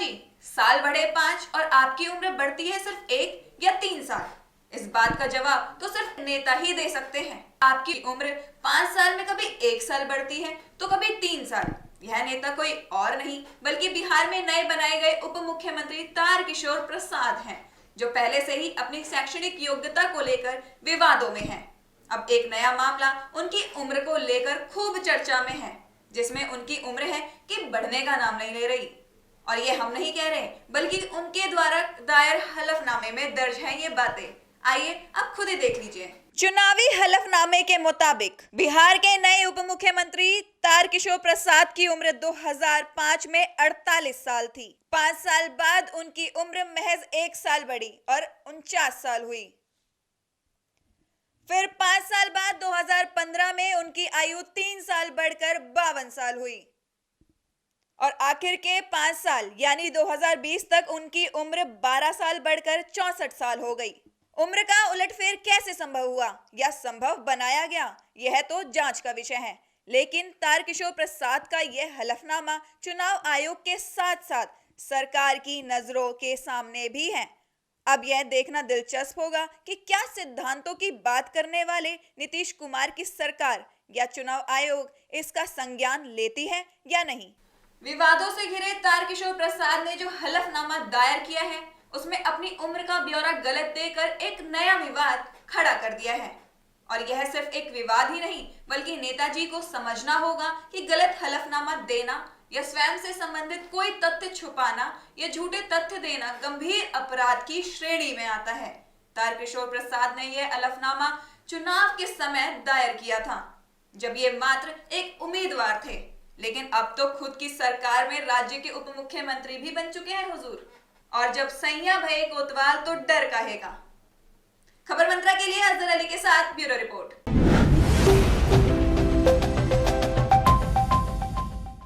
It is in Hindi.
जी, साल बढ़े 5 और आपकी उम्र बढ़ती है सिर्फ 1 या 3 साल। इस बात का जवाब तो सिर्फ नेता ही दे सकते हैं। आपकी उम्र 5 साल में कभी 1 साल बढ़ती है तो कभी 3 साल। यह नेता कोई और नहीं बल्कि बिहार में नए बनाए गए उप मुख्यमंत्री तारकिशोर प्रसाद हैं, जो पहले से ही अपनी शैक्षणिक योग्यता को लेकर विवादों में हैं। अब एक नया मामला उनकी उम्र को लेकर खूब चर्चा में है, जिसमें उनकी उम्र है कि बढ़ने का नाम नहीं ले रही। और ये हम नहीं कह रहे, बल्कि उनके द्वारा दायर हलफनामे में दर्ज है ये बातें। आइए अब खुद ही देख लीजिए। चुनावी हलफनामे के मुताबिक बिहार के नए उप मुख्यमंत्री तारकिशोर प्रसाद की उम्र 2005 में 48 साल थी। 5 साल बाद उनकी उम्र महज 1 साल बढ़ी और 49 साल हुई। फिर 5 साल बाद 2015 में उनकी आयु 3 साल बढ़कर 52 साल हुई और आखिर के 5 साल यानी 2020 तक उनकी उम्र 12 साल बढ़कर 64 साल हो गई। उम्र का उलटफेर कैसे संभव हुआ या संभव बनाया गया, यह तो जांच का विषय है। लेकिन तारकिशोर प्रसाद का यह हलफनामा चुनाव आयोग के साथ साथ सरकार की नजरों के सामने भी है। अब यह देखना दिलचस्प होगा कि क्या सिद्धांतों की बात करने वाले नीतीश कुमार की सरकार या चुनाव आयोग इसका संज्ञान लेती है या नहीं। विवादों से घिरे तारकिशोर प्रसाद ने जो हलफनामा दायर किया है, उसमें अपनी उम्र का ब्यौरा गलत देकर एक नया विवाद खड़ा कर दिया है। और यह सिर्फ एक विवाद ही नहीं, बल्कि नेताजी को समझना होगा कि गलत हलफनामा देना या स्वयं से संबंधित कोई तथ्य छुपाना या झूठे तथ्य देना गंभीर अपराध की श्रेणी में आता है। तारकिशोर प्रसाद ने यह हलफनामा चुनाव के समय दायर किया था, जब ये मात्र एक उम्मीदवार थे। लेकिन अब तो खुद की सरकार में राज्य के उप मुख्यमंत्री भी बन चुके हैं हुजूर। और जब सैया भये कोतवाल तो डर काहेगा। खबर मंत्रा के लिए अजहर अली के साथ ब्यूरो रिपोर्ट।